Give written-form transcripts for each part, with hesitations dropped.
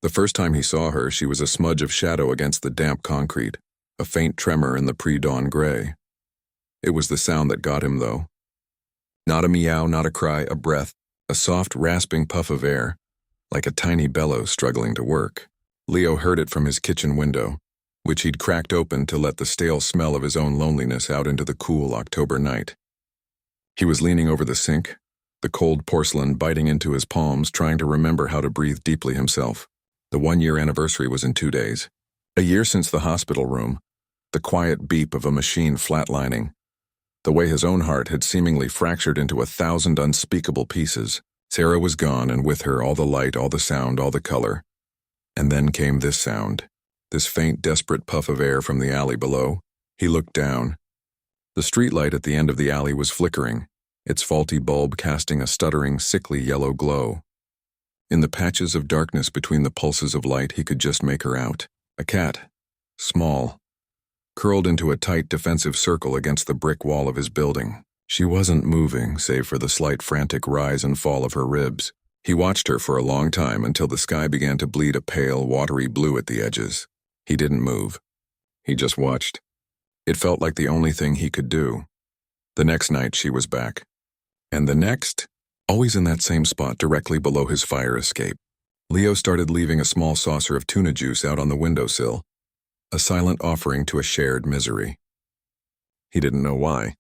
The first time he saw her, she was a smudge of shadow against the damp concrete, a faint tremor in the pre-dawn gray. It was the sound that got him, though. Not a meow, not a cry, a breath, a soft, rasping puff of air, like a tiny bellows struggling to work. Leo heard it from his kitchen window, which he'd cracked open to let the stale smell of his own loneliness out into the cool October night. He was leaning over the sink, the cold porcelain biting into his palms, trying to remember how to breathe deeply himself. The 1-year anniversary was in 2 days. A year since the hospital room, the quiet beep of a machine flatlining, the way his own heart had seemingly fractured into 1,000 unspeakable pieces. Sarah was gone, and with her all the light, all the sound, all the color. And then came this sound, this faint, desperate puff of air from the alley below. He looked down. The streetlight at the end of the alley was flickering, its faulty bulb casting a stuttering, sickly yellow glow. In the patches of darkness between the pulses of light, he could just make her out. A cat, small, curled into a tight defensive circle against the brick wall of his building. She wasn't moving, save for the slight frantic rise and fall of her ribs. He watched her for a long time until the sky began to bleed a pale, watery blue at the edges. He didn't move. He just watched. It felt like the only thing he could do. The next night she was back. And the next, always in that same spot directly below his fire escape. Leo started leaving a small saucer of tuna juice out on the windowsill, a silent offering to a shared misery. He didn't know why.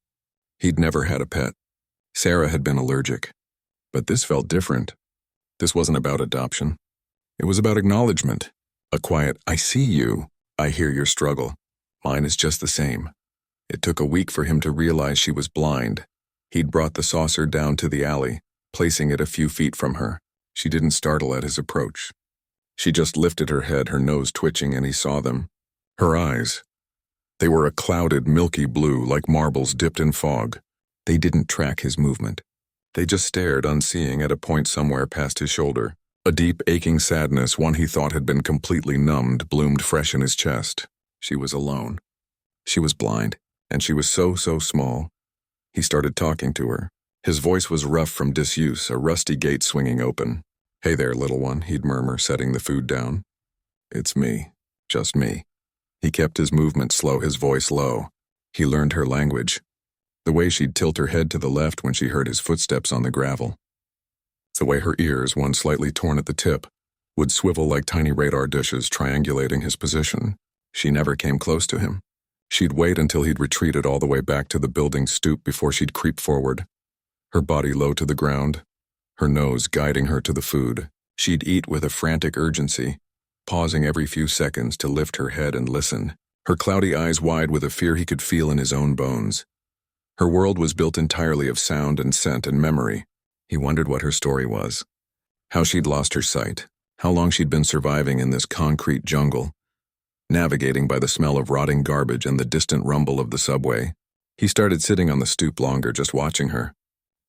He'd never had a pet. Sarah had been allergic. But this felt different. This wasn't about adoption. It was about acknowledgement. A quiet, I see you, I hear your struggle. Mine is just the same. It took a week for him to realize she was blind. He'd brought the saucer down to the alley, placing it a few feet from her. She didn't startle at his approach. She just lifted her head, her nose twitching, and he saw them. Her eyes. They were a clouded, milky blue, like marbles dipped in fog. They didn't track his movement. They just stared, unseeing, at a point somewhere past his shoulder. A deep, aching sadness, one he thought had been completely numbed, bloomed fresh in his chest. She was alone. She was blind, and she was so small. He started talking to her. His voice was rough from disuse, a rusty gate swinging open. Hey there, little one, he'd murmur, setting the food down. It's me. Just me. He kept his movement slow, his voice low. He learned her language. The way she'd tilt her head to the left when she heard his footsteps on the gravel. The way her ears, one slightly torn at the tip, would swivel like tiny radar dishes triangulating his position. She never came close to him. She'd wait until he'd retreated all the way back to the building's stoop before she'd creep forward, her body low to the ground, her nose guiding her to the food. She'd eat with a frantic urgency, pausing every few seconds to lift her head and listen, her cloudy eyes wide with a fear he could feel in his own bones. Her world was built entirely of sound and scent and memory. He wondered what her story was, how she'd lost her sight, how long she'd been surviving in this concrete jungle, navigating by the smell of rotting garbage and the distant rumble of the subway. He started sitting on the stoop longer, just watching her.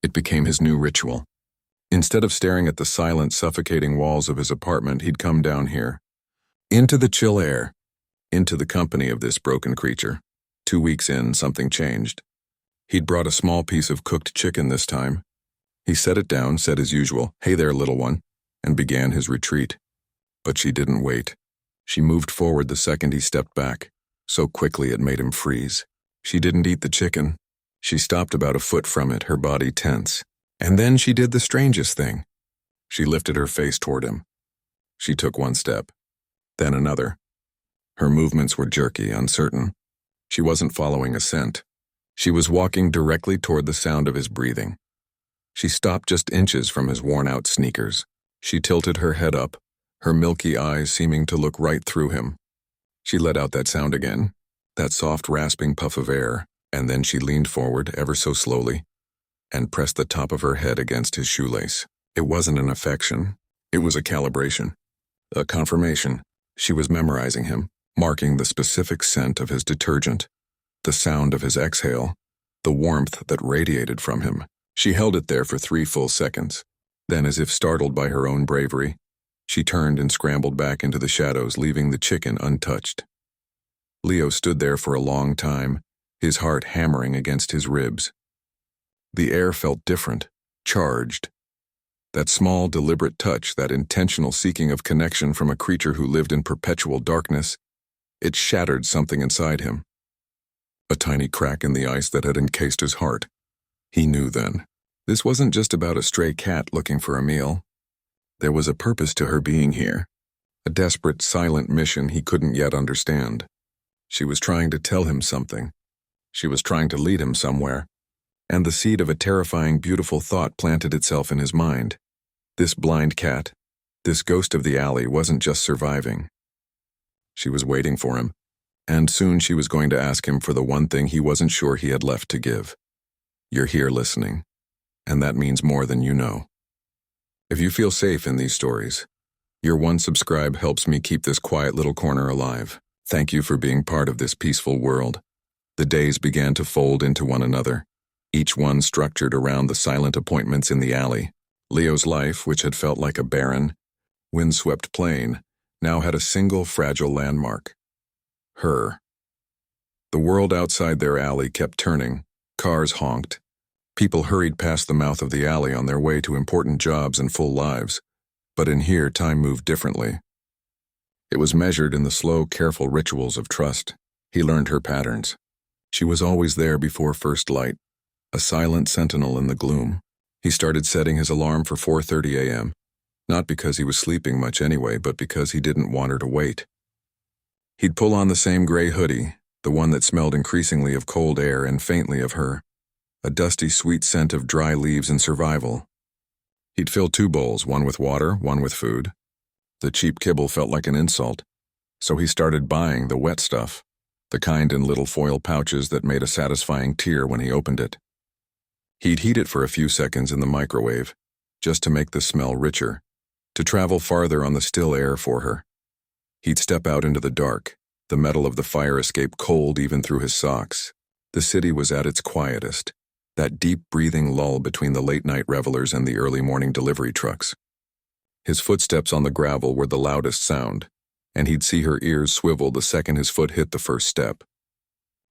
It became his new ritual. Instead of staring at the silent, suffocating walls of his apartment, he'd come down here, into the chill air, into the company of this broken creature. 2 weeks in, something changed. He'd brought a small piece of cooked chicken this time. He set it down, said as usual, "Hey there, little one," and began his retreat. But she didn't wait. She moved forward the second he stepped back, so quickly it made him freeze. She didn't eat the chicken. She stopped about a foot from it, her body tense. And then she did the strangest thing. She lifted her face toward him. She took one step, then another. Her movements were jerky, uncertain. She wasn't following a scent. She was walking directly toward the sound of his breathing. She stopped just inches from his worn-out sneakers. She tilted her head up, her milky eyes seeming to look right through him. She let out that sound again, that soft rasping puff of air, and then she leaned forward ever so slowly and pressed the top of her head against his shoelace. It wasn't an affection. It was a calibration, a confirmation. She was memorizing him, marking the specific scent of his detergent, the sound of his exhale, the warmth that radiated from him. She held it there for 3 full seconds. Then, as if startled by her own bravery, she turned and scrambled back into the shadows, leaving the chicken untouched. Leo stood there for a long time, his heart hammering against his ribs. The air felt different, charged. That small, deliberate touch, that intentional seeking of connection from a creature who lived in perpetual darkness, it shattered something inside him. A tiny crack in the ice that had encased his heart. He knew then. This wasn't just about a stray cat looking for a meal. There was a purpose to her being here. A desperate, silent mission he couldn't yet understand. She was trying to tell him something. She was trying to lead him somewhere. And the seed of a terrifying, beautiful thought planted itself in his mind. This blind cat, this ghost of the alley, wasn't just surviving. She was waiting for him, and soon she was going to ask him for the one thing he wasn't sure he had left to give. You're here listening, and that means more than you know. If you feel safe in these stories, your one subscribe helps me keep this quiet little corner alive. Thank you for being part of this peaceful world. The days began to fold into one another, each one structured around the silent appointments in the alley. Leo's life, which had felt like a barren, windswept plain, now had a single fragile landmark. Her. The world outside their alley kept turning. Cars honked. People hurried past the mouth of the alley on their way to important jobs and full lives. But in here, time moved differently. It was measured in the slow, careful rituals of trust. He learned her patterns. She was always there before first light, a silent sentinel in the gloom. He started setting his alarm for 4:30 a.m., not because he was sleeping much anyway, but because he didn't want her to wait. He'd pull on the same gray hoodie, the one that smelled increasingly of cold air and faintly of her, a dusty, sweet scent of dry leaves and survival. He'd fill 2 bowls, one with water, one with food. The cheap kibble felt like an insult, so he started buying the wet stuff, the kind in little foil pouches that made a satisfying tear when he opened it. He'd heat it for a few seconds in the microwave, just to make the smell richer, to travel farther on the still air for her. He'd step out into the dark, the metal of the fire escape cold even through his socks. The city was at its quietest, that deep breathing lull between the late-night revelers and the early morning delivery trucks. His footsteps on the gravel were the loudest sound, and he'd see her ears swivel the second his foot hit the first step.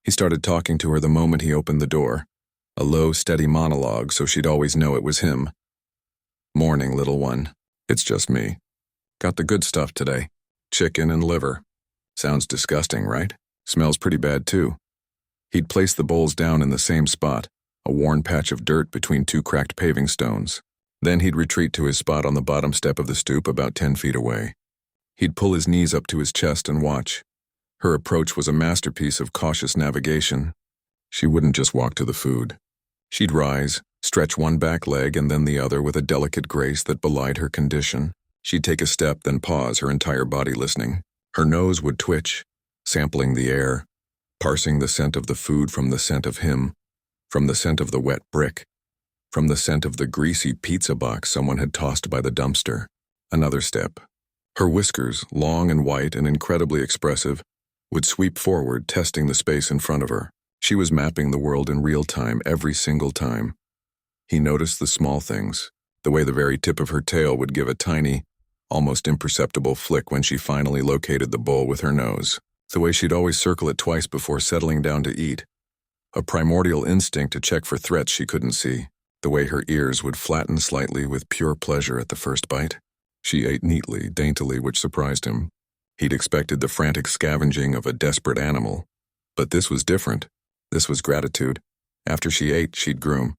He started talking to her the moment he opened the door, a low, steady monologue so she'd always know it was him. "Morning, little one. It's just me. Got the good stuff today. Chicken and liver. Sounds disgusting, right? Smells pretty bad too." He'd place the bowls down in the same spot, a worn patch of dirt between 2 cracked paving stones. Then he'd retreat to his spot on the bottom step of the stoop about 10 feet away. He'd pull his knees up to his chest and watch. Her approach was a masterpiece of cautious navigation. She wouldn't just walk to the food. She'd rise, stretch one back leg and then the other with a delicate grace that belied her condition. She'd take a step, then pause, her entire body listening. Her nose would twitch, sampling the air, parsing the scent of the food from the scent of him, from the scent of the wet brick, from the scent of the greasy pizza box someone had tossed by the dumpster. Another step. Her whiskers, long and white and incredibly expressive, would sweep forward, testing the space in front of her. She was mapping the world in real time every single time. He noticed the small things, the way the very tip of her tail would give a tiny, almost imperceptible flick when she finally located the bowl with her nose, the way she'd always circle it twice before settling down to eat, a primordial instinct to check for threats she couldn't see, the way her ears would flatten slightly with pure pleasure at the first bite. She ate neatly, daintily, which surprised him. He'd expected the frantic scavenging of a desperate animal, but this was different. This was gratitude. After she ate, she'd groom.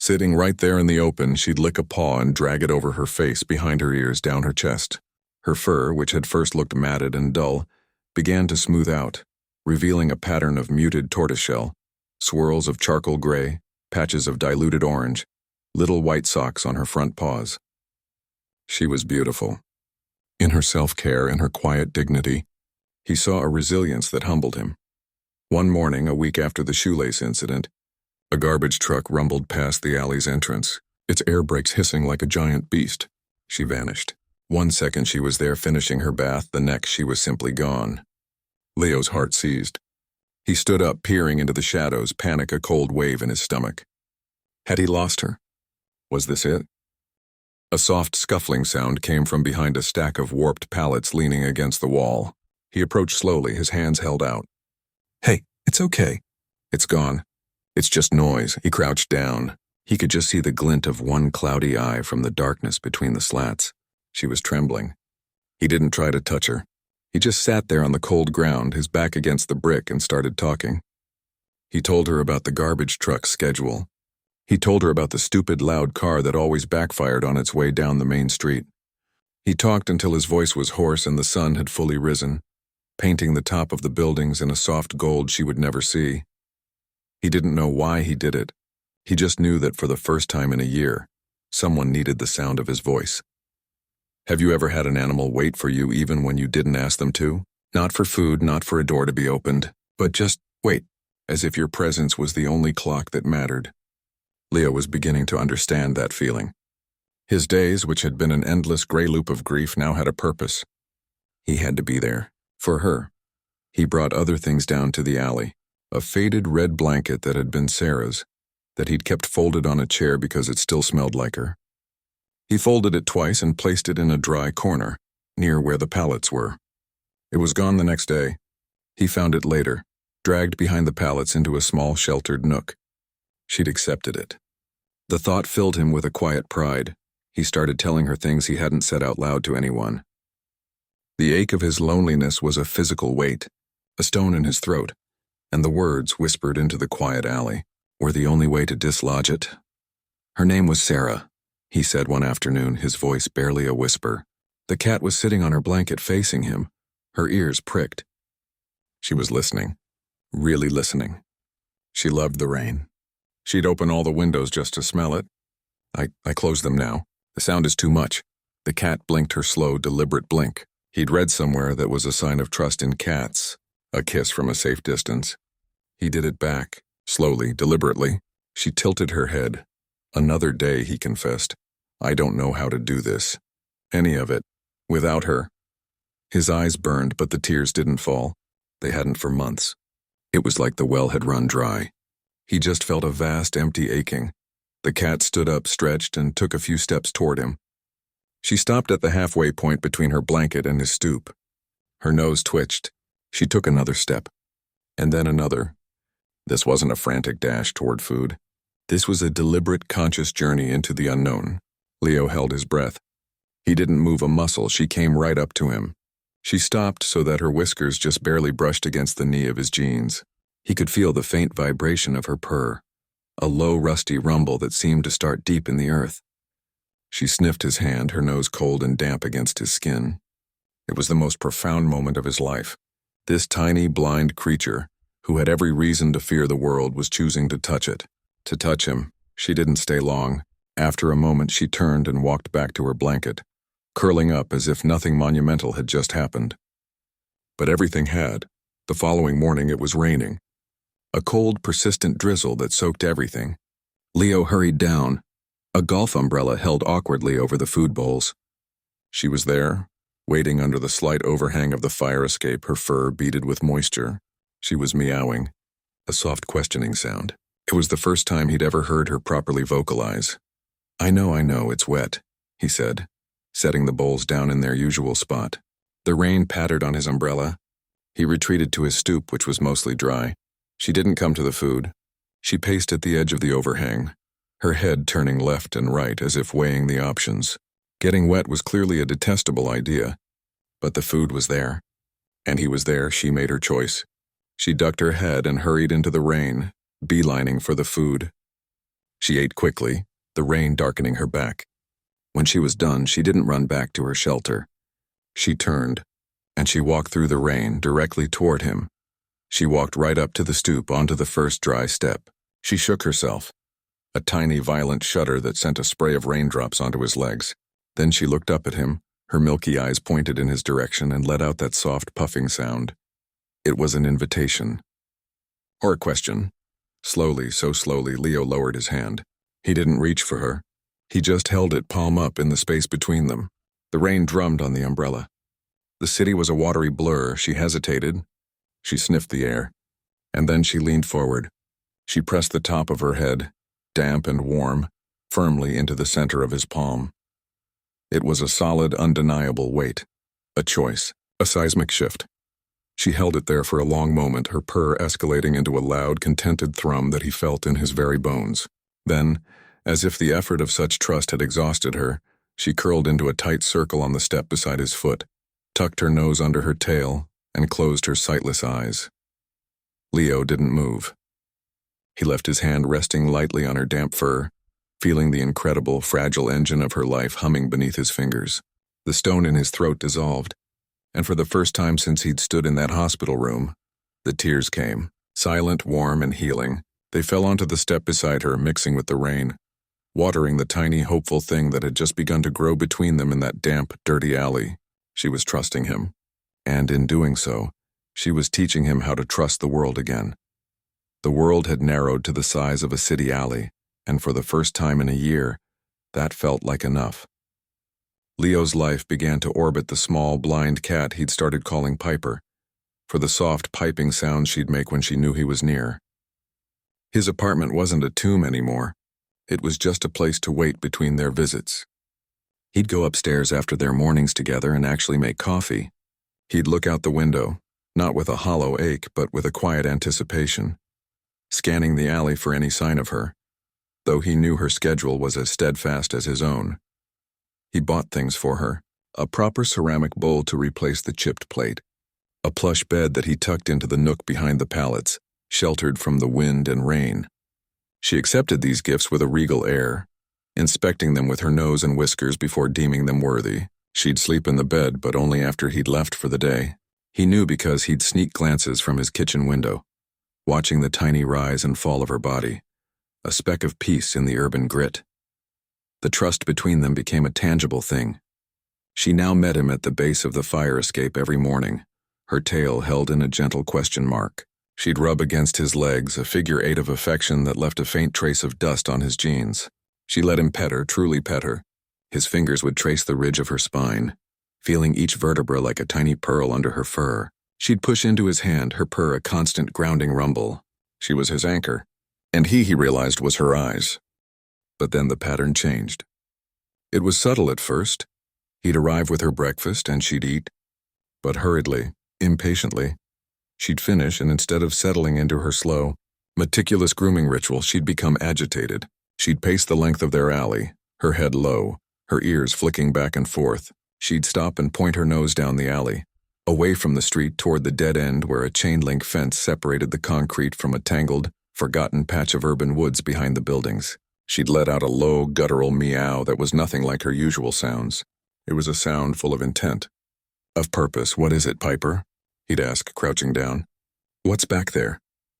Sitting right there in the open, she'd lick a paw and drag it over her face, behind her ears, down her chest. Her fur, which had first looked matted and dull, began to smooth out, revealing a pattern of muted tortoiseshell, swirls of charcoal gray, patches of diluted orange, little white socks on her front paws. She was beautiful. In her self-care and her quiet dignity, he saw a resilience that humbled him. One morning, a week after the shoelace incident, a garbage truck rumbled past the alley's entrance, its air brakes hissing like a giant beast. She vanished. One second she was there finishing her bath, the next she was simply gone. Leo's heart seized. He stood up, peering into the shadows, panic a cold wave in his stomach. Had he lost her? Was this it? A soft scuffling sound came from behind a stack of warped pallets leaning against the wall. He approached slowly, his hands held out. "Hey, it's okay." "It's gone. It's just noise." He crouched down. He could just see the glint of one cloudy eye from the darkness between the slats. She was trembling. He didn't try to touch her. He just sat there on the cold ground, his back against the brick, and started talking. He told her about the garbage truck schedule. He told her about the stupid loud car that always backfired on its way down the main street. He talked until his voice was hoarse and the sun had fully risen, painting the top of the buildings in a soft gold she would never see. He didn't know why he did it. He just knew that for the first time in a year, someone needed the sound of his voice. Have you ever had an animal wait for you even when you didn't ask them to? Not for food, not for a door to be opened, but just wait, as if your presence was the only clock that mattered. Leo was beginning to understand that feeling. His days, which had been an endless gray loop of grief, now had a purpose. He had to be there, for her. He brought other things down to the alley, a faded red blanket that had been Sarah's, that he'd kept folded on a chair because it still smelled like her. He folded it twice and placed it in a dry corner, near where the pallets were. It was gone the next day. He found it later, dragged behind the pallets into a small sheltered nook. She'd accepted it. The thought filled him with a quiet pride. He started telling her things he hadn't said out loud to anyone. The ache of his loneliness was a physical weight, a stone in his throat, and the words whispered into the quiet alley were the only way to dislodge it. Her name was Sarah, he said one afternoon, his voice barely a whisper. The cat was sitting on her blanket facing him, her ears pricked. She was listening, really listening. She loved the rain. She'd open all the windows just to smell it. I closed them now. The sound is too much. The cat blinked her slow, deliberate blink. He'd read somewhere that was a sign of trust in cats, a kiss from a safe distance. He did it back, slowly, deliberately. She tilted her head. Another day, he confessed. I don't know how to do this. Any of it. Without her. His eyes burned, but the tears didn't fall. They hadn't for months. It was like the well had run dry. He just felt a vast, empty aching. The cat stood up, stretched, and took a few steps toward him. She stopped at the halfway point between her blanket and his stoop. Her nose twitched. She took another step. And then another. This wasn't a frantic dash toward food. This was a deliberate, conscious journey into the unknown. Leo held his breath. He didn't move a muscle. She came right up to him. She stopped so that her whiskers just barely brushed against the knee of his jeans. He could feel the faint vibration of her purr, a low, rusty rumble that seemed to start deep in the earth. She sniffed his hand, her nose cold and damp against his skin. It was the most profound moment of his life. This tiny, blind creature, who had every reason to fear the world, was choosing to touch it. To touch him. She didn't stay long. After a moment, she turned and walked back to her blanket, curling up as if nothing monumental had just happened. But everything had. The following morning it was raining. A cold, persistent drizzle that soaked everything. Leo hurried down. A golf umbrella held awkwardly over the food bowls. She was there, waiting under the slight overhang of the fire escape, her fur beaded with moisture. She was meowing, a soft questioning sound. It was the first time he'd ever heard her properly vocalize. I know, it's wet, he said, setting the bowls down in their usual spot. The rain pattered on his umbrella. He retreated to his stoop, which was mostly dry. She didn't come to the food. She paced at the edge of the overhang, her head turning left and right as if weighing the options. Getting wet was clearly a detestable idea, but the food was there. And he was there. She made her choice. She ducked her head and hurried into the rain, beelining for the food. She ate quickly, the rain darkening her back. When she was done, she didn't run back to her shelter. She turned, and she walked through the rain directly toward him. She walked right up to the stoop onto the first dry step. She shook herself, a tiny violent shudder that sent a spray of raindrops onto his legs. Then she looked up at him, her milky eyes pointed in his direction, and let out that soft puffing sound. It was an invitation. Or a question. Slowly, so slowly, Leo lowered his hand. He didn't reach for her. He just held it palm up in the space between them. The rain drummed on the umbrella. The city was a watery blur. She hesitated. She sniffed the air. And then she leaned forward. She pressed the top of her head, damp and warm, firmly into the center of his palm. It was a solid, undeniable weight. A choice. A seismic shift. She held it there for a long moment, her purr escalating into a loud, contented thrum that he felt in his very bones. Then, As if the effort of such trust had exhausted her, she curled into a tight circle on the step beside his foot, tucked her nose under her tail, and closed her sightless eyes. Leo didn't move. He left his hand resting lightly on her damp fur, feeling the incredible, fragile engine of her life humming beneath his fingers. The stone in his throat dissolved, and for the first time since he'd stood in that hospital room, the tears came, silent, warm, and healing. They fell onto the step beside her, mixing with the rain, watering the tiny, hopeful thing that had just begun to grow between them in that damp, dirty alley. She was trusting him, and in doing so, she was teaching him how to trust the world again. The world had narrowed to the size of a city alley, and for the first time in a year, that felt like enough. Leo's life began to orbit the small, blind cat he'd started calling Piper, for the soft piping sounds she'd make when she knew he was near. His apartment wasn't a tomb anymore. It was just a place to wait between their visits. He'd go upstairs after their mornings together and actually make coffee. He'd look out the window, not with a hollow ache, but with a quiet anticipation, scanning the alley for any sign of her, though he knew her schedule was as steadfast as his own. He bought things for her, a proper ceramic bowl to replace the chipped plate, a plush bed that he tucked into the nook behind the pallets, sheltered from the wind and rain. She accepted these gifts with a regal air, inspecting them with her nose and whiskers before deeming them worthy. She'd sleep in the bed, but only after he'd left for the day. He knew because he'd sneak glances from his kitchen window, watching the tiny rise and fall of her body, a speck of peace in the urban grit. The trust between them became a tangible thing. She now met him at the base of the fire escape every morning, her tail held in a gentle question mark. She'd rub against his legs, a figure eight of affection that left a faint trace of dust on his jeans. She let him pet her, truly pet her. His fingers would trace the ridge of her spine, feeling each vertebra like a tiny pearl under her fur. She'd push into his hand, her purr a constant grounding rumble. She was his anchor, and he realized, was her eyes. But then the pattern changed. It was subtle at first. He'd arrive with her breakfast and she'd eat, but hurriedly, impatiently. She'd finish, and instead of settling into her slow, meticulous grooming ritual, she'd become agitated. She'd pace the length of their alley, her head low, her ears flicking back and forth. She'd stop and point her nose down the alley, away from the street toward the dead end where a chain-link fence separated the concrete from a tangled, forgotten patch of urban woods behind the buildings. She'd let out a low, guttural meow that was nothing like her usual sounds. It was a sound full of intent, of purpose. "What is it, Piper?" he'd ask, crouching down. "What's back there?"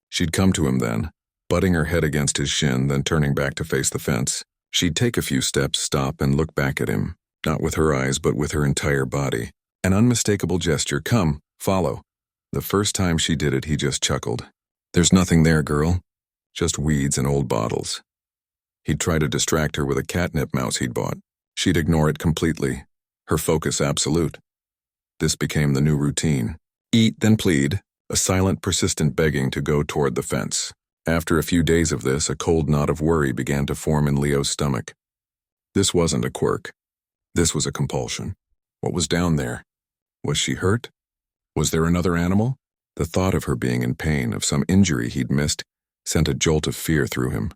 She'd come to him then, butting her head against his shin, then turning back to face the fence. She'd take a few steps, stop, and look back at him, not with her eyes but with her entire body. An unmistakable gesture. "Come, follow." The first time she did it, he just chuckled. "There's nothing there, girl. Just weeds and old bottles." He'd try to distract her with a catnip mouse he'd bought. She'd ignore it completely, her focus absolute. This became the new routine. Eat, then plead, a silent, persistent begging to go toward the fence. After a few days of this, a cold knot of worry began to form in Leo's stomach. This wasn't a quirk. This was a compulsion. What was down there? Was she hurt? Was there another animal? The thought of her being in pain, of some injury he'd missed, sent a jolt of fear through him.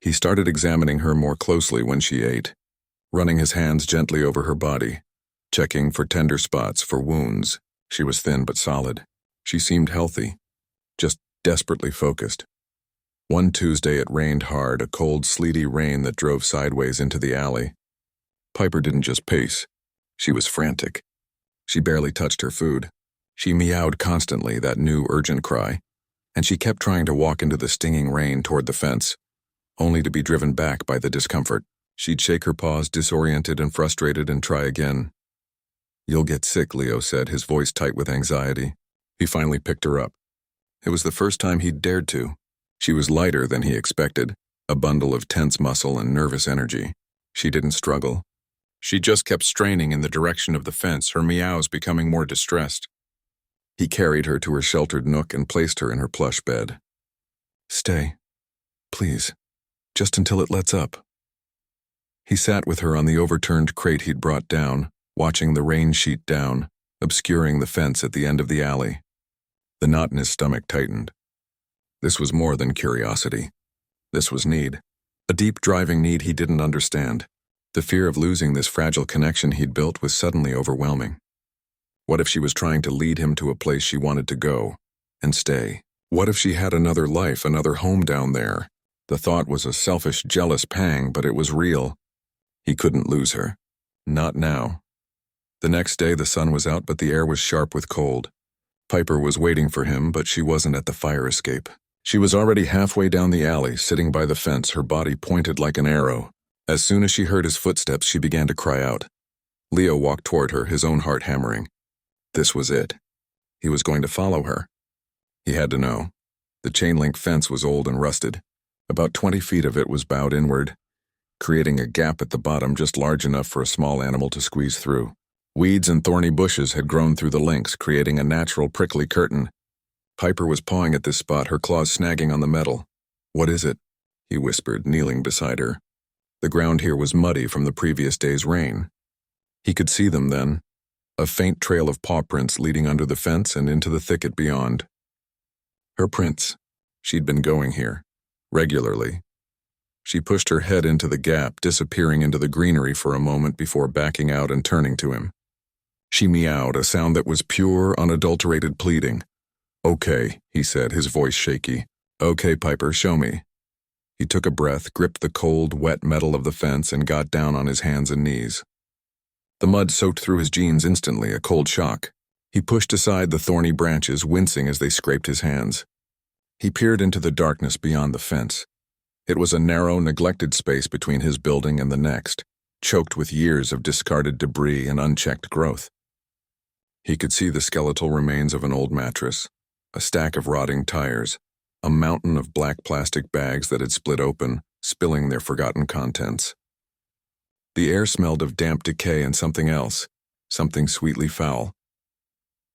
He started examining her more closely when she ate, running his hands gently over her body, checking for tender spots, for wounds. She was thin but solid. She seemed healthy, just desperately focused. One Tuesday it rained hard, a cold, sleety rain that drove sideways into the alley. Piper didn't just pace. She was frantic. She barely touched her food. She meowed constantly, that new urgent cry, and she kept trying to walk into the stinging rain toward the fence, only to be driven back by the discomfort. She'd shake her paws, disoriented and frustrated, and try again. "You'll get sick," Leo said, his voice tight with anxiety. He finally picked her up. It was the first time he'd dared to. She was lighter than he expected, a bundle of tense muscle and nervous energy. She didn't struggle. She just kept straining in the direction of the fence, her meows becoming more distressed. He carried her to her sheltered nook and placed her in her plush bed. "Stay, please, just until it lets up." He sat with her on the overturned crate he'd brought down, watching the rain sheet down, obscuring the fence at the end of the alley. The knot in his stomach tightened. This was more than curiosity. This was need. A deep driving need he didn't understand. The fear of losing this fragile connection he'd built was suddenly overwhelming. What if she was trying to lead him to a place she wanted to go and stay? What if she had another life, another home down there? The thought was a selfish, jealous pang, but it was real. He couldn't lose her. Not now. The next day the sun was out, but the air was sharp with cold. Piper was waiting for him, but she wasn't at the fire escape. She was already halfway down the alley, sitting by the fence, her body pointed like an arrow. As soon as she heard his footsteps, she began to cry out. Leo walked toward her, his own heart hammering. This was it. He was going to follow her. He had to know. The chain-link fence was old and rusted. About 20 feet of it was bowed inward, creating a gap at the bottom just large enough for a small animal to squeeze through. Weeds and thorny bushes had grown through the links, creating a natural prickly curtain. Piper was pawing at this spot, her claws snagging on the metal. What is it? He whispered, kneeling beside her. The ground here was muddy from the previous day's rain. He could see them then, a faint trail of paw prints leading under the fence and into the thicket beyond. Her prints. She'd been going here, regularly. She pushed her head into the gap, disappearing into the greenery for a moment before backing out and turning to him. She meowed, a sound that was pure, unadulterated pleading. Okay, he said, his voice shaky. Okay, Piper, show me. He took a breath, gripped the cold, wet metal of the fence, and got down on his hands and knees. The mud soaked through his jeans instantly, a cold shock. He pushed aside the thorny branches, wincing as they scraped his hands. He peered into the darkness beyond the fence. It was a narrow, neglected space between his building and the next, choked with years of discarded debris and unchecked growth. He could see the skeletal remains of an old mattress, a stack of rotting tires, a mountain of black plastic bags that had split open, spilling their forgotten contents. The air smelled of damp decay and something else, something sweetly foul.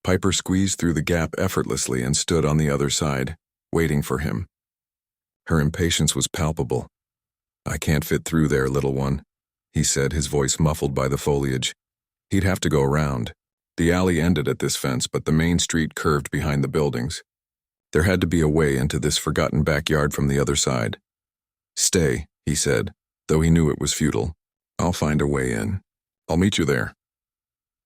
Piper squeezed through the gap effortlessly and stood on the other side, waiting for him. Her impatience was palpable. I can't fit through there, little one, he said, his voice muffled by the foliage. He'd have to go around. The alley ended at this fence, but the main street curved behind the buildings. There had to be a way into this forgotten backyard from the other side. Stay, he said, though he knew it was futile. I'll find a way in. I'll meet you there.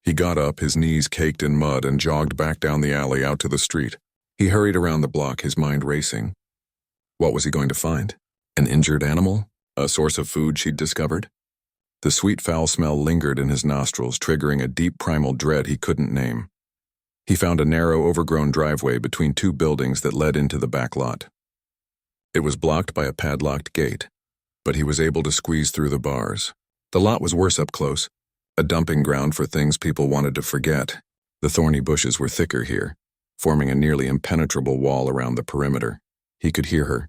He got up, his knees caked in mud, and jogged back down the alley out to the street. He hurried around the block, his mind racing. What was he going to find? An injured animal? A source of food she'd discovered? The sweet foul smell lingered in his nostrils, triggering a deep primal dread he couldn't name. He found a narrow, overgrown driveway between two buildings that led into the back lot. It was blocked by a padlocked gate, but he was able to squeeze through the bars. The lot was worse up close, a dumping ground for things people wanted to forget. The thorny bushes were thicker here, forming a nearly impenetrable wall around the perimeter. He could hear her.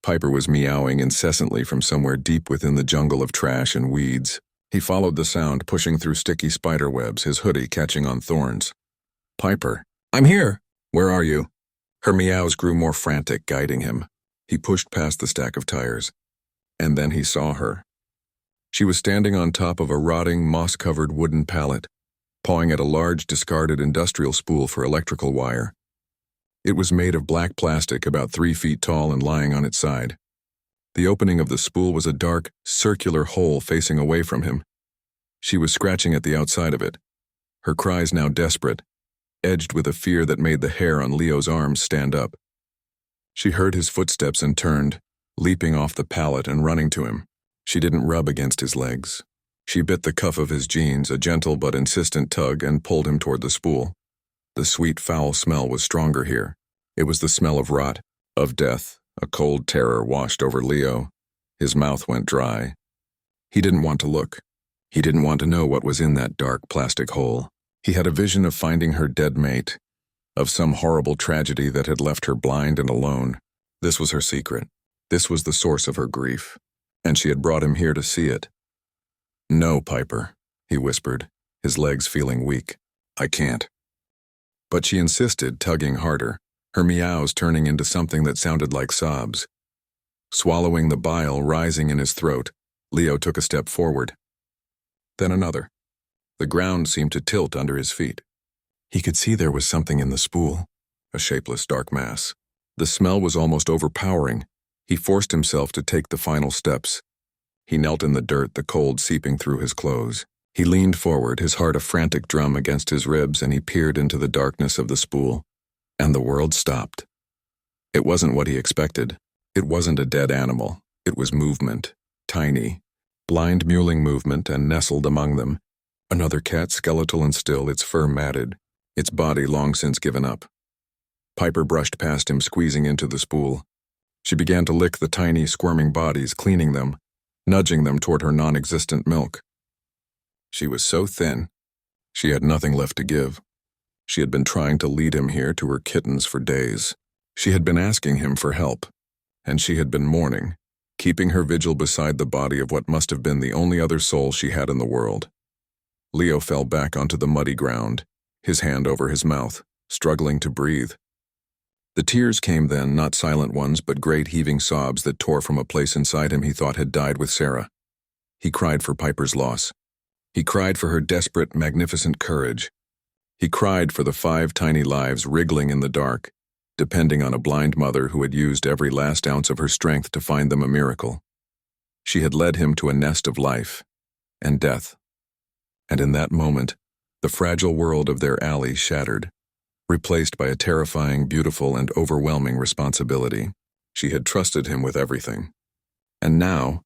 Piper was meowing incessantly from somewhere deep within the jungle of trash and weeds. He followed the sound, pushing through sticky spider webs, his hoodie catching on thorns. Piper, I'm here. Where are you? Her meows grew more frantic, guiding him. He pushed past the stack of tires. And then he saw her. She was standing on top of a rotting, moss-covered wooden pallet, pawing at a large, discarded industrial spool for electrical wire. It was made of black plastic, about 3 feet tall and lying on its side. The opening of the spool was a dark, circular hole facing away from him. She was scratching at the outside of it, her cries now desperate, edged with a fear that made the hair on Leo's arms stand up. She heard his footsteps and turned, leaping off the pallet and running to him. She didn't rub against his legs. She bit the cuff of his jeans, a gentle but insistent tug, and pulled him toward the spool. The sweet, foul smell was stronger here. It was the smell of rot, of death. A cold terror washed over Leo. His mouth went dry. He didn't want to look. He didn't want to know what was in that dark plastic hole. He had a vision of finding her dead mate, of some horrible tragedy that had left her blind and alone. This was her secret. This was the source of her grief. And she had brought him here to see it. No, Piper, he whispered, his legs feeling weak. I can't. But she insisted, tugging harder, her meows turning into something that sounded like sobs. Swallowing the bile rising in his throat, Leo took a step forward. Then another. The ground seemed to tilt under his feet. He could see there was something in the spool, a shapeless dark mass. The smell was almost overpowering, He forced himself to take the final steps. He knelt in the dirt, the cold seeping through his clothes. He leaned forward, his heart a frantic drum against his ribs, and he peered into the darkness of the spool. And the world stopped. It wasn't what he expected. It wasn't a dead animal. It was movement. Tiny, blind mewling movement, and nestled among them. Another cat, skeletal and still, its fur matted, its body long since given up. Piper brushed past him, squeezing into the spool. She began to lick the tiny, squirming bodies, cleaning them, nudging them toward her non-existent milk. She was so thin, she had nothing left to give. She had been trying to lead him here to her kittens for days. She had been asking him for help, and she had been mourning, keeping her vigil beside the body of what must have been the only other soul she had in the world. Leo fell back onto the muddy ground, his hand over his mouth, struggling to breathe. The tears came then, not silent ones, but great heaving sobs that tore from a place inside him he thought had died with Sarah. He cried for Piper's loss. He cried for her desperate, magnificent courage. He cried for the 5 tiny lives wriggling in the dark, depending on a blind mother who had used every last ounce of her strength to find them a miracle. She had led him to a nest of life and death. And in that moment, the fragile world of their alley shattered, replaced by a terrifying, beautiful, and overwhelming responsibility. She had trusted him with everything. And now,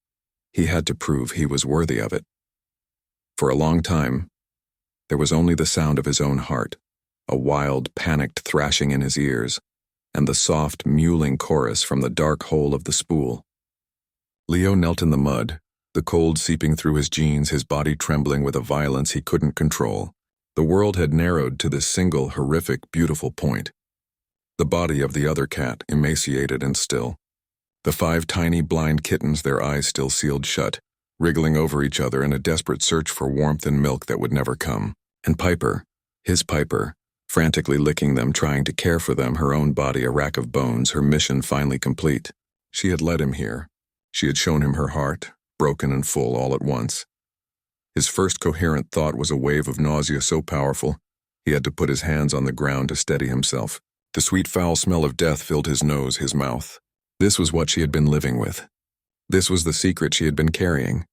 he had to prove he was worthy of it. For a long time, there was only the sound of his own heart, a wild, panicked thrashing in his ears, and the soft, mewling chorus from the dark hole of the spool. Leo knelt in the mud, the cold seeping through his jeans, his body trembling with a violence he couldn't control. The world had narrowed to this single, horrific, beautiful point. The body of the other cat, emaciated and still. The 5 tiny, blind kittens, their eyes still sealed shut, wriggling over each other in a desperate search for warmth and milk that would never come. And Piper, his Piper, frantically licking them, trying to care for them, her own body a rack of bones, her mission finally complete. She had led him here. She had shown him her heart, broken and full all at once. His first coherent thought was a wave of nausea so powerful, he had to put his hands on the ground to steady himself. The sweet foul smell of death filled his nose, his mouth. This was what she had been living with. This was the secret she had been carrying.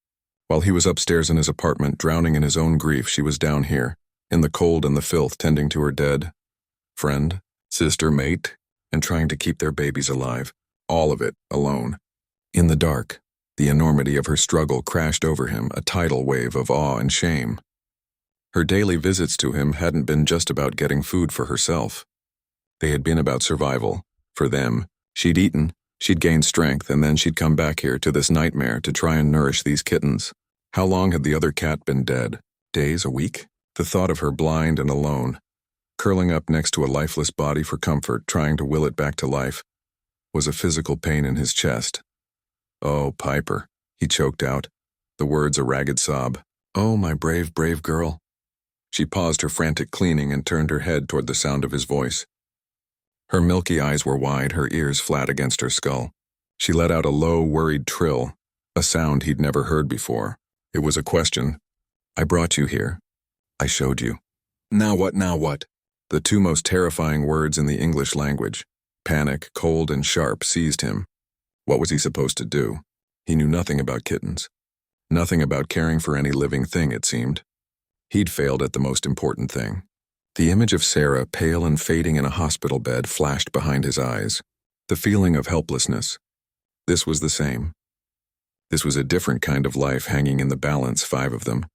While he was upstairs in his apartment, drowning in his own grief, she was down here, in the cold and the filth, tending to her dead friend, sister, mate, and trying to keep their babies alive. All of it, alone. In the dark, the enormity of her struggle crashed over him, a tidal wave of awe and shame. Her daily visits to him hadn't been just about getting food for herself. They had been about survival. For them, she'd eaten, she'd gained strength, and then she'd come back here to this nightmare to try and nourish these kittens. How long had the other cat been dead? Days, a week? The thought of her blind and alone, curling up next to a lifeless body for comfort, trying to will it back to life, was a physical pain in his chest. "Oh, Piper," he choked out, the words a ragged sob. "Oh, my brave, brave girl." She paused her frantic cleaning and turned her head toward the sound of his voice. Her milky eyes were wide, her ears flat against her skull. She let out a low, worried trill, a sound he'd never heard before. It was a question. "I brought you here. I showed you. Now what, now what?" The 2 most terrifying words in the English language, panic, cold and sharp, seized him. What was he supposed to do? He knew nothing about kittens. Nothing about caring for any living thing, it seemed. He'd failed at the most important thing. The image of Sarah, pale and fading in a hospital bed, flashed behind his eyes. The feeling of helplessness. This was the same. This was a different kind of life hanging in the balance, 5 of them.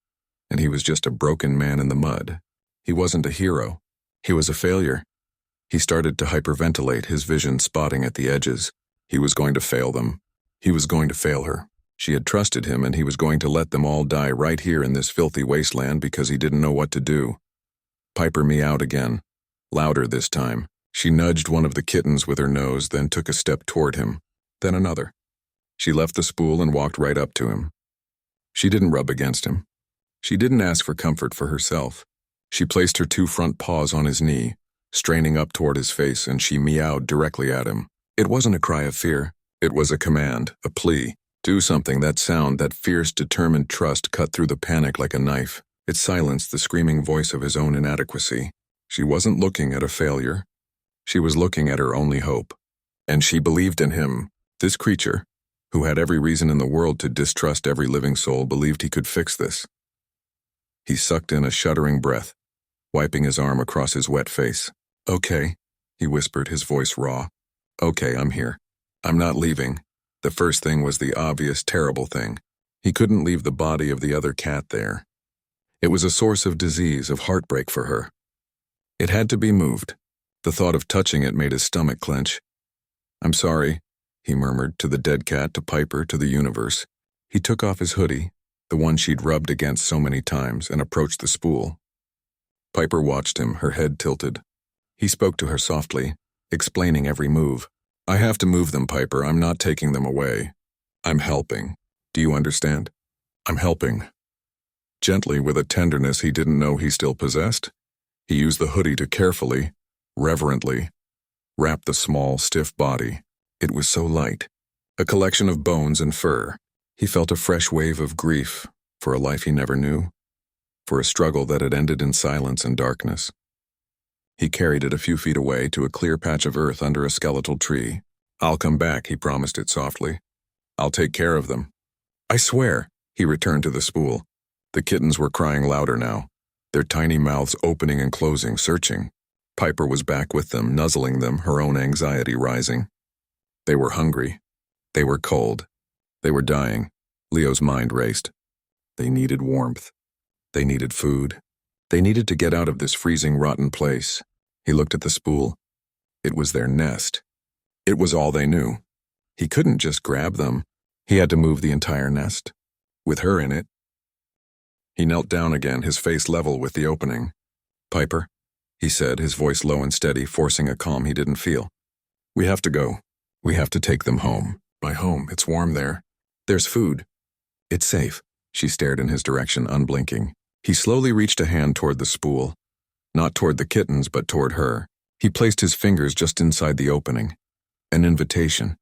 And he was just a broken man in the mud. He wasn't a hero. He was a failure. He started to hyperventilate, his vision spotting at the edges. He was going to fail them. He was going to fail her. She had trusted him, and he was going to let them all die right here in this filthy wasteland because he didn't know what to do. Piper meowed again, louder this time. She nudged one of the kittens with her nose, then took a step toward him, then another. She left the spool and walked right up to him. She didn't rub against him. She didn't ask for comfort for herself. She placed her 2 front paws on his knee, straining up toward his face, and she meowed directly at him. It wasn't a cry of fear. It was a command, a plea. Do something. That sound, that fierce, determined trust cut through the panic like a knife. It silenced the screaming voice of his own inadequacy. She wasn't looking at a failure. She was looking at her only hope. And she believed in him. This creature, who had every reason in the world to distrust every living soul, believed he could fix this. He sucked in a shuddering breath, wiping his arm across his wet face. "Okay," he whispered, his voice raw. "Okay, I'm here. I'm not leaving." The first thing was the obvious, terrible thing. He couldn't leave the body of the other cat there. It was a source of disease, of heartbreak for her. It had to be moved. The thought of touching it made his stomach clench. "I'm sorry," he murmured, to the dead cat, to Piper, to the universe. He took off his hoodie, the one she'd rubbed against so many times, and approached the spool. Piper watched him, her head tilted. He spoke to her softly, explaining every move. "I have to move them, Piper. I'm not taking them away. I'm helping. Do you understand? I'm helping." Gently, with a tenderness he didn't know he still possessed, he used the hoodie to carefully, reverently, wrap the small, stiff body. It was so light, a collection of bones and fur. He felt a fresh wave of grief for a life he never knew, for a struggle that had ended in silence and darkness. He carried it a few feet away to a clear patch of earth under a skeletal tree. "I'll come back," he promised it softly. "I'll take care of them." "I swear," he returned to the spool. The kittens were crying louder now, their tiny mouths opening and closing, searching. Piper was back with them, nuzzling them, her own anxiety rising. They were hungry. They were cold. They were dying. Leo's mind raced. They needed warmth. They needed food. They needed to get out of this freezing, rotten place. He looked at the spool. It was their nest. It was all they knew. He couldn't just grab them. He had to move the entire nest, with her in it. He knelt down again, his face level with the opening. "Piper," he said, his voice low and steady, forcing a calm he didn't feel. "We have to go. We have to take them home. My home, it's warm there. There's food. It's safe." She stared in his direction, unblinking. He slowly reached a hand toward the spool. Not toward the kittens, but toward her. He placed his fingers just inside the opening. An invitation.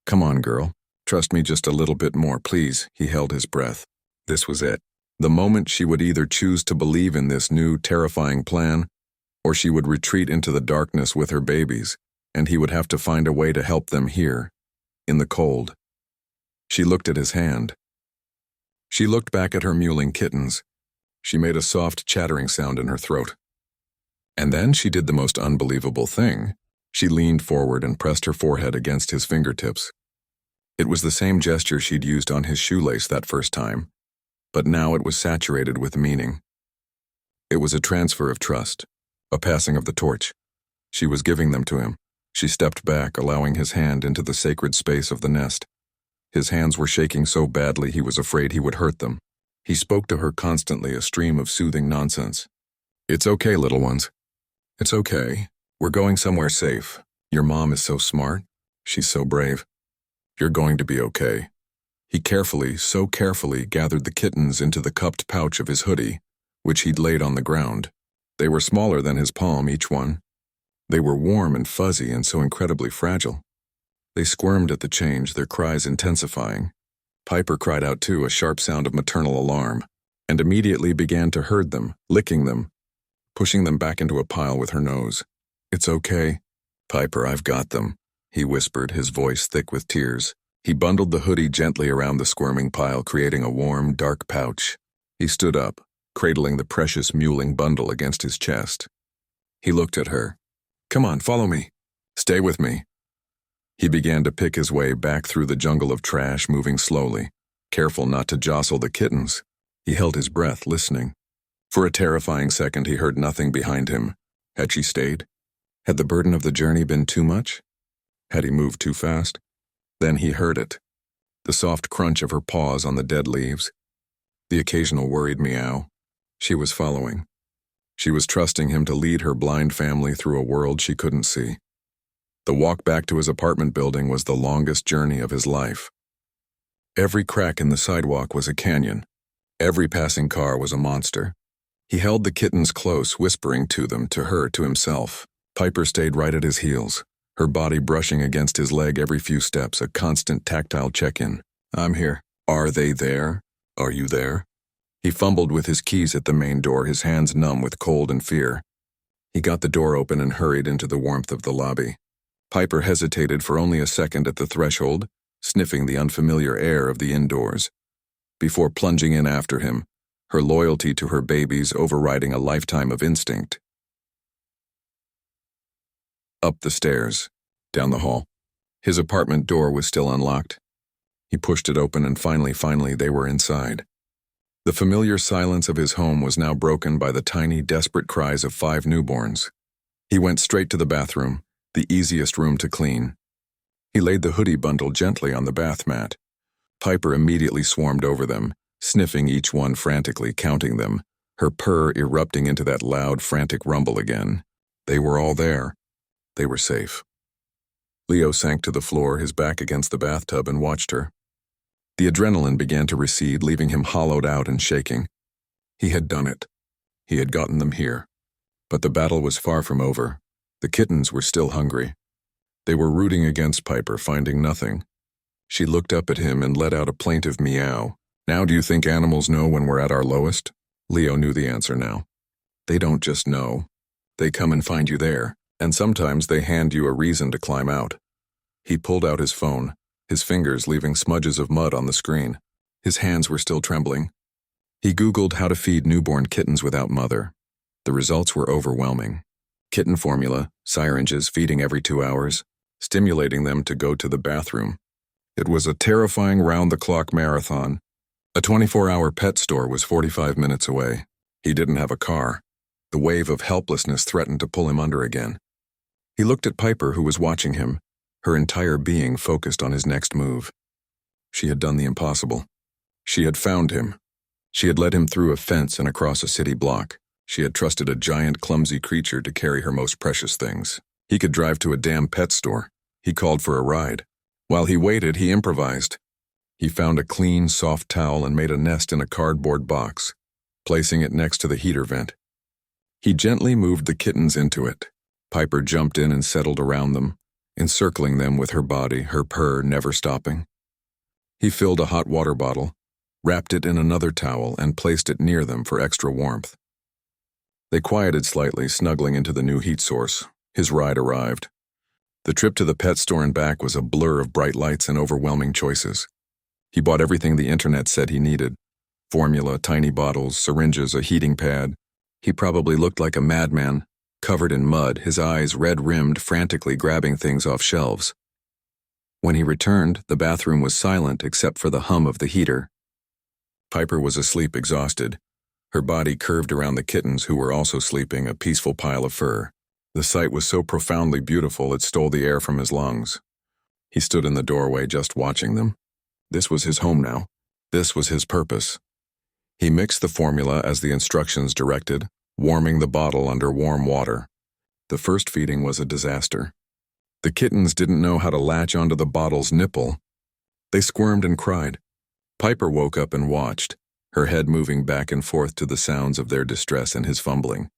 "Come on, girl. Trust me just a little bit more, please." He held his breath. This was it. The moment she would either choose to believe in this new, terrifying plan, or she would retreat into the darkness with her babies, and he would have to find a way to help them here, in the cold. She looked at his hand. She looked back at her mewling kittens. She made a soft chattering sound in her throat. And then she did the most unbelievable thing. She leaned forward and pressed her forehead against his fingertips. It was the same gesture she'd used on his shoelace that first time, but now it was saturated with meaning. It was a transfer of trust, a passing of the torch. She was giving them to him. She stepped back, allowing his hand into the sacred space of the nest. His hands were shaking so badly he was afraid he would hurt them. He spoke to her constantly, a stream of soothing nonsense. "It's okay, little ones. It's okay. We're going somewhere safe. Your mom is so smart. She's so brave. You're going to be okay." He carefully, so carefully, gathered the kittens into the cupped pouch of his hoodie, which he'd laid on the ground. They were smaller than his palm, each one. They were warm and fuzzy and so incredibly fragile. They squirmed at the change, their cries intensifying. Piper cried out too, a sharp sound of maternal alarm, and immediately began to herd them, licking them, pushing them back into a pile with her nose. "It's okay. Piper, I've got them," he whispered, his voice thick with tears. He bundled the hoodie gently around the squirming pile, creating a warm, dark pouch. He stood up, cradling the precious mewling bundle against his chest. He looked at her. "Come on, follow me. Stay with me." He began to pick his way back through the jungle of trash, moving slowly, careful not to jostle the kittens. He held his breath, listening. For a terrifying second, he heard nothing behind him. Had she stayed? Had the burden of the journey been too much? Had he moved too fast? Then he heard it. The soft crunch of her paws on the dead leaves. The occasional worried meow. She was following. She was trusting him to lead her blind family through a world she couldn't see. The walk back to his apartment building was the longest journey of his life. Every crack in the sidewalk was a canyon. Every passing car was a monster. He held the kittens close, whispering to them, to her, to himself. Piper stayed right at his heels, her body brushing against his leg every few steps, a constant tactile check-in. "I'm here." "Are they there? Are you there?" He fumbled with his keys at the main door, his hands numb with cold and fear. He got the door open and hurried into the warmth of the lobby. Piper hesitated for only a second at the threshold, sniffing the unfamiliar air of the indoors, before plunging in after him, her loyalty to her babies overriding a lifetime of instinct. Up the stairs, down the hall. His apartment door was still unlocked. He pushed it open and finally they were inside. The familiar silence of his home was now broken by the tiny, desperate cries of 5 newborns. He went straight to the bathroom, the easiest room to clean. He laid the hoodie bundle gently on the bath mat. Piper immediately swarmed over them, sniffing each one frantically, counting them, her purr erupting into that loud, frantic rumble again. They were all there. They were safe. Leo sank to the floor, his back against the bathtub, and watched her. The adrenaline began to recede, leaving him hollowed out and shaking. He had done it. He had gotten them here. But the battle was far from over. The kittens were still hungry. They were rooting against Piper, finding nothing. She looked up at him and let out a plaintive meow. Now do you think animals know when we're at our lowest? Leo knew the answer now. They don't just know. They come and find you there, and sometimes they hand you a reason to climb out. He pulled out his phone, his fingers leaving smudges of mud on the screen. His hands were still trembling. He Googled how to feed newborn kittens without mother. The results were overwhelming. Kitten formula, syringes feeding every 2 hours, stimulating them to go to the bathroom. It was a terrifying round-the-clock marathon. A 24-hour pet store was 45 minutes away. He didn't have a car. The wave of helplessness threatened to pull him under again. He looked at Piper, who was watching him, her entire being focused on his next move. She had done the impossible. She had found him. She had led him through a fence and across a city block. She had trusted a giant, clumsy creature to carry her most precious things. He could drive to a damn pet store. He called for a ride. While he waited, he improvised. He found a clean, soft towel and made a nest in a cardboard box, placing it next to the heater vent. He gently moved the kittens into it. Piper jumped in and settled around them, encircling them with her body, her purr never stopping. He filled a hot water bottle, wrapped it in another towel, and placed it near them for extra warmth. They quieted slightly, snuggling into the new heat source. His ride arrived. The trip to the pet store and back was a blur of bright lights and overwhelming choices. He bought everything the internet said he needed. Formula, tiny bottles, syringes, a heating pad. He probably looked like a madman, covered in mud, his eyes red-rimmed, frantically grabbing things off shelves. When he returned, the bathroom was silent except for the hum of the heater. Piper was asleep, exhausted. Her body curved around the kittens, who were also sleeping, a peaceful pile of fur. The sight was so profoundly beautiful it stole the air from his lungs. He stood in the doorway just watching them. This was his home now. This was his purpose. He mixed the formula as the instructions directed, warming the bottle under warm water. The first feeding was a disaster. The kittens didn't know how to latch onto the bottle's nipple. They squirmed and cried. Piper woke up and watched, her head moving back and forth to the sounds of their distress and his fumbling.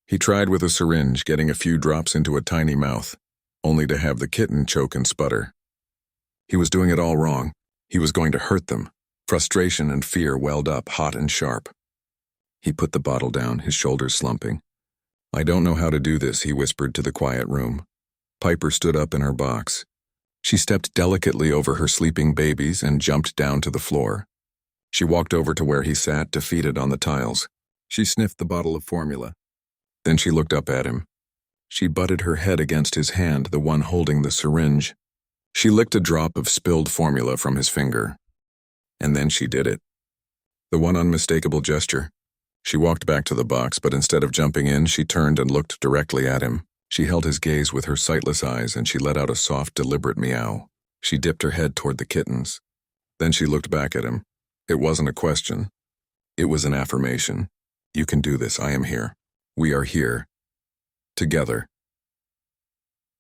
He tried with a syringe, getting a few drops into a tiny mouth, only to have the kitten choke and sputter. He was doing it all wrong. He was going to hurt them. Frustration and fear welled up, hot and sharp. He put the bottle down, his shoulders slumping. "I don't know how to do this," he whispered to the quiet room. Piper stood up in her box. She stepped delicately over her sleeping babies and jumped down to the floor. She walked over to where he sat, defeated on the tiles. She sniffed the bottle of formula. Then she looked up at him. She butted her head against his hand, the one holding the syringe. She licked a drop of spilled formula from his finger. And then she did it. The one unmistakable gesture. She walked back to the box, but instead of jumping in, she turned and looked directly at him. She held his gaze with her sightless eyes, and she let out a soft, deliberate meow. She dipped her head toward the kittens. Then she looked back at him. It wasn't a question. It was an affirmation. "You can do this. I am here. We are here. Together."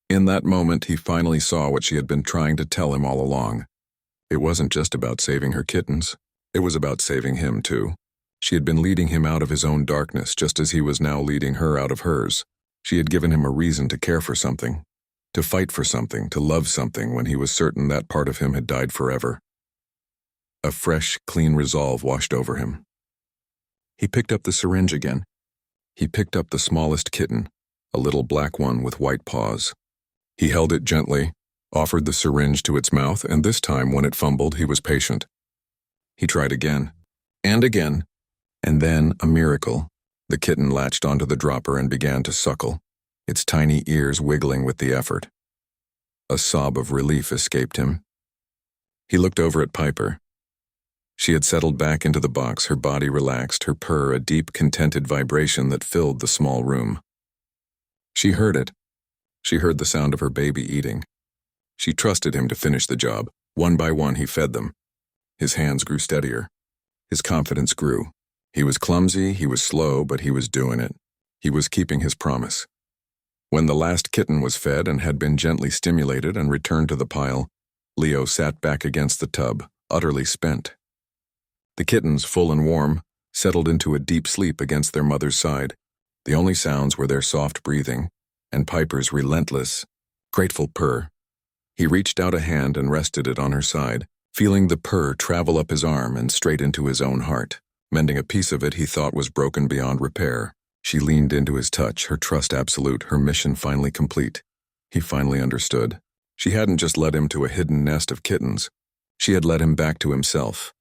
In that moment, he finally saw what she had been trying to tell him all along. It wasn't just about saving her kittens. It was about saving him, too. She had been leading him out of his own darkness, just as he was now leading her out of hers. She had given him a reason to care for something, to fight for something, to love something when he was certain that part of him had died forever. A fresh, clean resolve washed over him. He picked up the syringe again. He picked up the smallest kitten, a little black one with white paws. He held it gently, offered the syringe to its mouth, and this time, when it fumbled, he was patient. He tried again, and again, and then, a miracle, the kitten latched onto the dropper and began to suckle, its tiny ears wiggling with the effort. A sob of relief escaped him. He looked over at Piper. She had settled back into the box, her body relaxed, her purr a deep, contented vibration that filled the small room. She heard it. She heard the sound of her baby eating. She trusted him to finish the job. One by one, he fed them. His hands grew steadier. His confidence grew. He was clumsy, he was slow, but he was doing it. He was keeping his promise. When the last kitten was fed and had been gently stimulated and returned to the pile, Leo sat back against the tub, utterly spent. The kittens, full and warm, settled into a deep sleep against their mother's side. The only sounds were their soft breathing and Piper's relentless, grateful purr. He reached out a hand and rested it on her side, feeling the purr travel up his arm and straight into his own heart, mending a piece of it he thought was broken beyond repair. She leaned into his touch, her trust absolute, her mission finally complete. He finally understood. She hadn't just led him to a hidden nest of kittens. She had led him back to himself.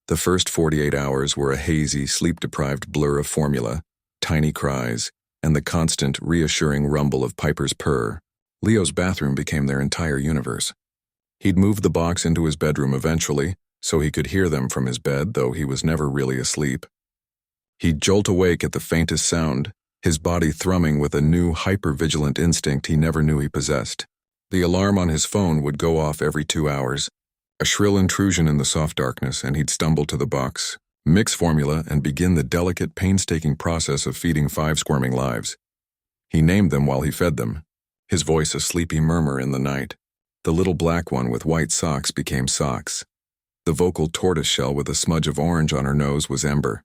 The first 48 hours were a hazy, sleep-deprived blur of formula, tiny cries, and the constant, reassuring rumble of Piper's purr. Leo's bathroom became their entire universe. He'd moved the box into his bedroom eventually, so he could hear them from his bed, though he was never really asleep. He'd jolt awake at the faintest sound, his body thrumming with a new, hyper-vigilant instinct he never knew he possessed. The alarm on his phone would go off every 2 hours, a shrill intrusion in the soft darkness, and he'd stumble to the box, mix formula, and begin the delicate, painstaking process of feeding 5 squirming lives. He named them while he fed them, his voice a sleepy murmur in the night. The little black one with white socks became Socks. The vocal tortoiseshell with a smudge of orange on her nose was Ember.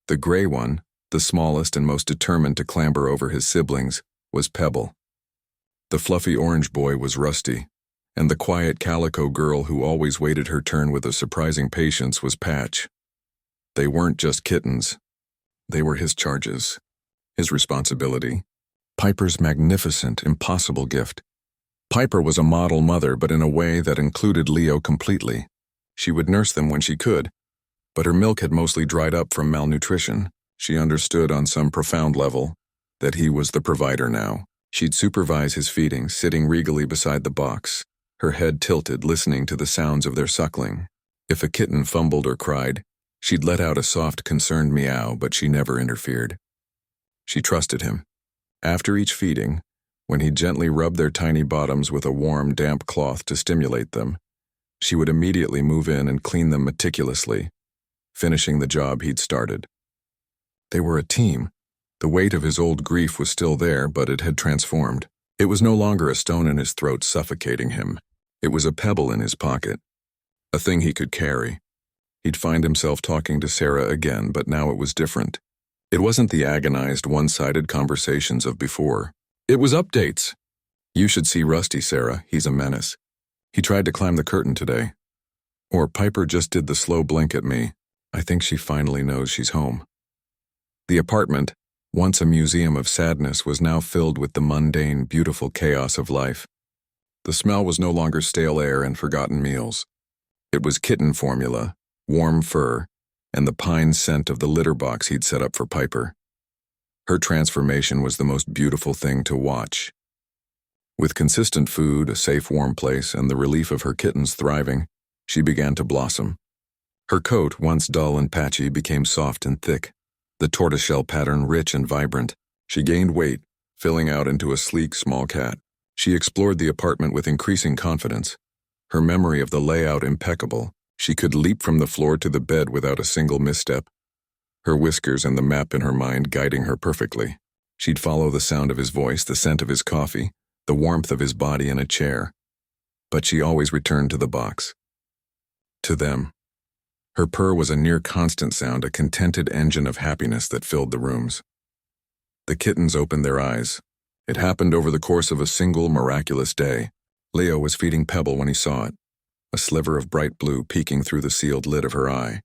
The gray one, the smallest and most determined to clamber over his siblings, was Pebble. The fluffy orange boy was Rusty, and the quiet calico girl who always waited her turn with a surprising patience was Patch. They weren't just kittens. They were his charges, his responsibility, Piper's magnificent, impossible gift. Piper was a model mother, but in a way that included Leo completely. She would nurse them when she could, but her milk had mostly dried up from malnutrition. She understood on some profound level that he was the provider now. She'd supervise his feeding, sitting regally beside the box, her head tilted, listening to the sounds of their suckling. If a kitten fumbled or cried, she'd let out a soft, concerned meow, but she never interfered. She trusted him. After each feeding, when he gently rubbed their tiny bottoms with a warm, damp cloth to stimulate them, she would immediately move in and clean them meticulously, finishing the job he'd started. They were a team. The weight of his old grief was still there, but it had transformed. It was no longer a stone in his throat suffocating him. It was a pebble in his pocket, a thing he could carry. He'd find himself talking to Sarah again, but now it was different. It wasn't the agonized, one-sided conversations of before. It was updates. You should see Rusty, Sarah. He's a menace. He tried to climb the curtain today. Or Piper just did the slow blink at me. I think she finally knows she's home. The apartment, once a museum of sadness, was now filled with the mundane, beautiful chaos of life. The smell was no longer stale air and forgotten meals. It was kitten formula, warm fur, and the pine scent of the litter box he'd set up for Piper. Her transformation was the most beautiful thing to watch. With consistent food, a safe, warm place, and the relief of her kittens thriving, she began to blossom. Her coat, once dull and patchy, became soft and thick, the tortoiseshell pattern rich and vibrant. She gained weight, filling out into a sleek, small cat. She explored the apartment with increasing confidence, her memory of the layout impeccable. She could leap from the floor to the bed without a single misstep, her whiskers and the map in her mind guiding her perfectly. She'd follow the sound of his voice, the scent of his coffee, the warmth of his body in a chair. But she always returned to the box. To them. Her purr was a near-constant sound, a contented engine of happiness that filled the rooms. The kittens opened their eyes. It happened over the course of a single miraculous day. Leo was feeding Pebble when he saw it, a sliver of bright blue peeking through the sealed lid of her eye.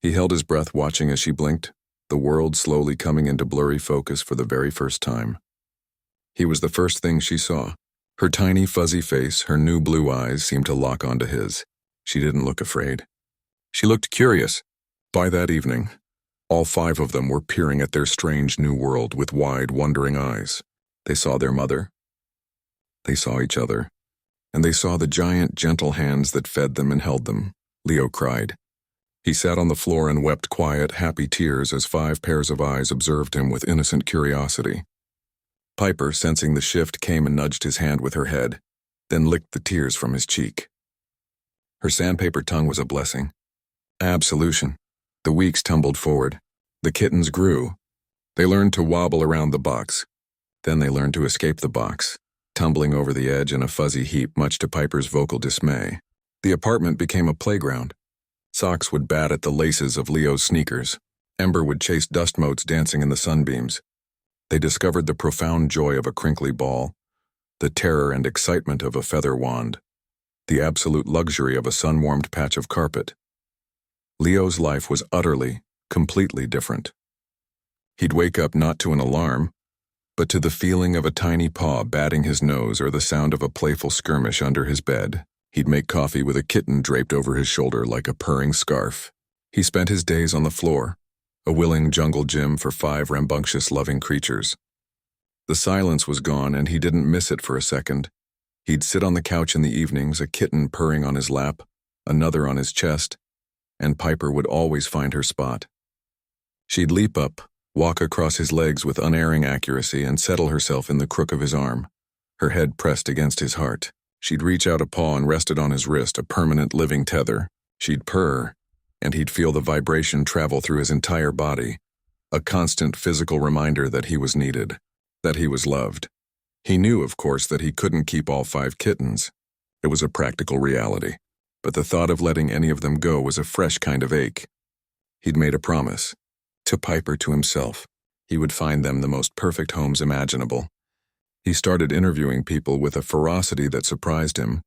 He held his breath, watching as she blinked, the world slowly coming into blurry focus for the very first time. He was the first thing she saw, Her tiny, fuzzy face, her new blue eyes seemed to lock onto his. She didn't look afraid. She looked curious. By that evening, all 5 of them were peering at their strange new world with wide, wondering eyes. They saw their mother. They saw each other. And they saw the giant, gentle hands that fed them and held them. Leo cried. He sat on the floor and wept quiet, happy tears as 5 pairs of eyes observed him with innocent curiosity. Piper, sensing the shift, came and nudged his hand with her head, then licked the tears from his cheek. Her sandpaper tongue was a blessing. Absolution. The weeks tumbled forward. The kittens grew. They learned to wobble around the box. Then they learned to escape the box, tumbling over the edge in a fuzzy heap, much to Piper's vocal dismay. The apartment became a playground. Socks would bat at the laces of Leo's sneakers. Ember would chase dust motes dancing in the sunbeams. They discovered the profound joy of a crinkly ball, the terror and excitement of a feather wand, the absolute luxury of a sun-warmed patch of carpet. Leo's life was utterly, completely different. He'd wake up not to an alarm, but to the feeling of a tiny paw batting his nose or the sound of a playful skirmish under his bed. He'd make coffee with a kitten draped over his shoulder like a purring scarf. He spent his days on the floor, a willing jungle gym for 5 rambunctious, loving creatures. The silence was gone, and he didn't miss it for a second. He'd sit on the couch in the evenings, a kitten purring on his lap, another on his chest, and Piper would always find her spot. She'd leap up, walk across his legs with unerring accuracy, and settle herself in the crook of his arm, her head pressed against his heart. She'd reach out a paw and rest it on his wrist, a permanent living tether. She'd purr, and he'd feel the vibration travel through his entire body, a constant physical reminder that he was needed, that he was loved. He knew, of course, that he couldn't keep all 5 kittens. It was a practical reality, but the thought of letting any of them go was a fresh kind of ache. He'd made a promise, to Piper, to himself. He would find them the most perfect homes imaginable. He started interviewing people with a ferocity that surprised him.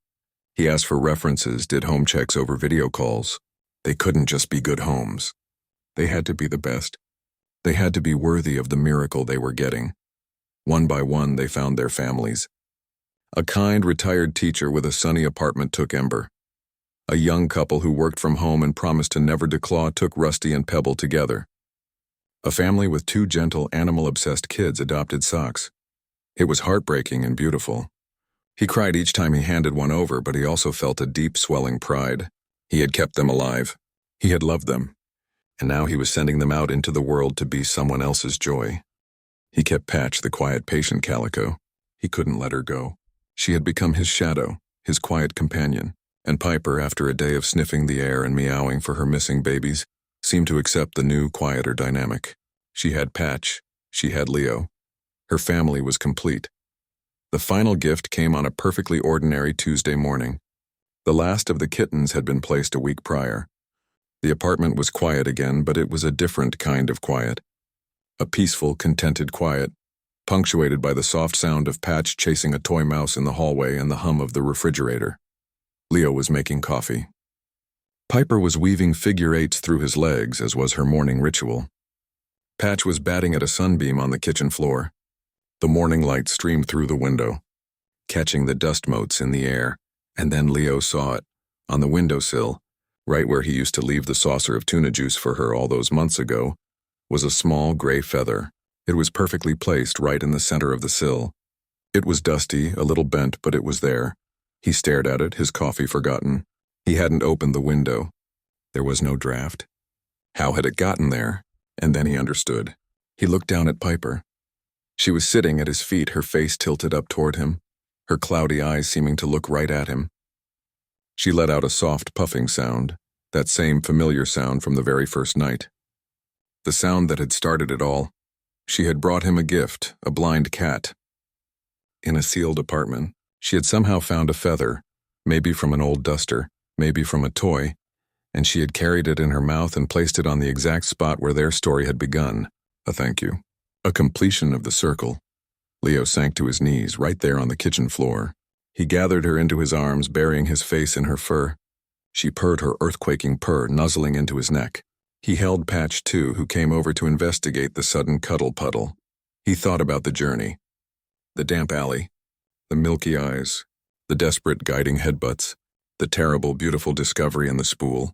He asked for references, did home checks over video calls. They couldn't just be good homes. They had to be the best. They had to be worthy of the miracle they were getting. One by one, they found their families. A kind, retired teacher with a sunny apartment took Ember. A young couple who worked from home and promised to never declaw took Rusty and Pebble together. A family with 2 gentle, animal-obsessed kids adopted Socks. It was heartbreaking and beautiful. He cried each time he handed one over, but he also felt a deep, swelling pride. He had kept them alive. He had loved them. And now he was sending them out into the world to be someone else's joy. He kept Patch, the quiet, patient calico. He couldn't let her go. She had become his shadow, his quiet companion. And Piper, after a day of sniffing the air and meowing for her missing babies, seemed to accept the new, quieter dynamic. She had Patch. She had Leo. Her family was complete. The final gift came on a perfectly ordinary Tuesday morning. The last of the kittens had been placed a week prior. The apartment was quiet again, but it was a different kind of quiet. A peaceful, contented quiet, punctuated by the soft sound of Patch chasing a toy mouse in the hallway and the hum of the refrigerator. Leo was making coffee. Piper was weaving figure 8s through his legs, as was her morning ritual. Patch was batting at a sunbeam on the kitchen floor. The morning light streamed through the window, catching the dust motes in the air, and then Leo saw it, on the windowsill, right where he used to leave the saucer of tuna juice for her all those months ago, was a small gray feather. It was perfectly placed right in the center of the sill. It was dusty, a little bent, but it was there. He stared at it, his coffee forgotten. He hadn't opened the window. There was no draft. How had it gotten there? And then he understood. He looked down at Piper. She was sitting at his feet, her face tilted up toward him, her cloudy eyes seeming to look right at him. She let out a soft puffing sound, that same familiar sound from the very first night. The sound that had started it all. She had brought him a gift, a blind cat. In a sealed apartment, she had somehow found a feather, maybe from an old duster, maybe from a toy, and she had carried it in her mouth and placed it on the exact spot where their story had begun. A thank you. A completion of the circle. Leo sank to his knees, right there on the kitchen floor. He gathered her into his arms, burying his face in her fur. She purred her earthquaking purr, nuzzling into his neck. He held Patch, too, who came over to investigate the sudden cuddle puddle. He thought about the journey. The damp alley. The milky eyes, the desperate guiding headbutts, the terrible, beautiful discovery in the spool,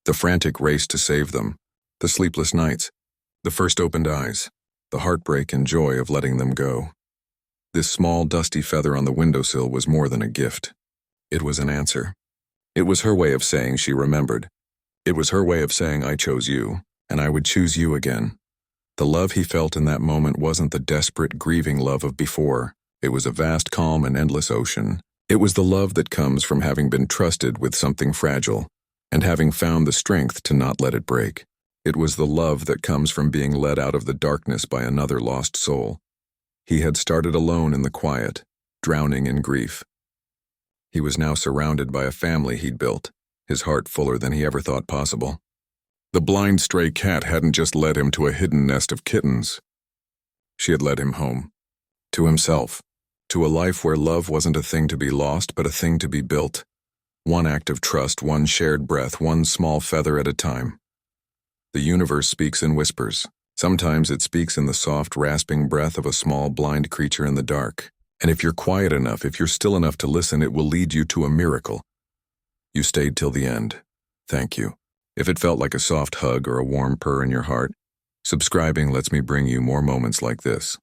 the frantic race to save them, the sleepless nights, the first opened eyes, the heartbreak and joy of letting them go. This small, dusty feather on the windowsill was more than a gift. It was an answer. It was her way of saying she remembered. It was her way of saying, I chose you, and I would choose you again. The love he felt in that moment wasn't the desperate, grieving love of before. It was a vast calm and endless ocean. It was the love that comes from having been trusted with something fragile, and having found the strength to not let it break. It was the love that comes from being led out of the darkness by another lost soul. He had started alone in the quiet, drowning in grief. He was now surrounded by a family he'd built, his heart fuller than he ever thought possible. The blind stray cat hadn't just led him to a hidden nest of kittens. She had led him home, to himself, to a life where love wasn't a thing to be lost but a thing to be built. One act of trust, one shared breath, one small feather at a time. The universe speaks in whispers. Sometimes it speaks in the soft, rasping breath of a small, blind creature in the dark. And if you're quiet enough, if you're still enough to listen, it will lead you to a miracle. You stayed till the end. Thank you. If it felt like a soft hug or a warm purr in your heart, subscribing lets me bring you more moments like this.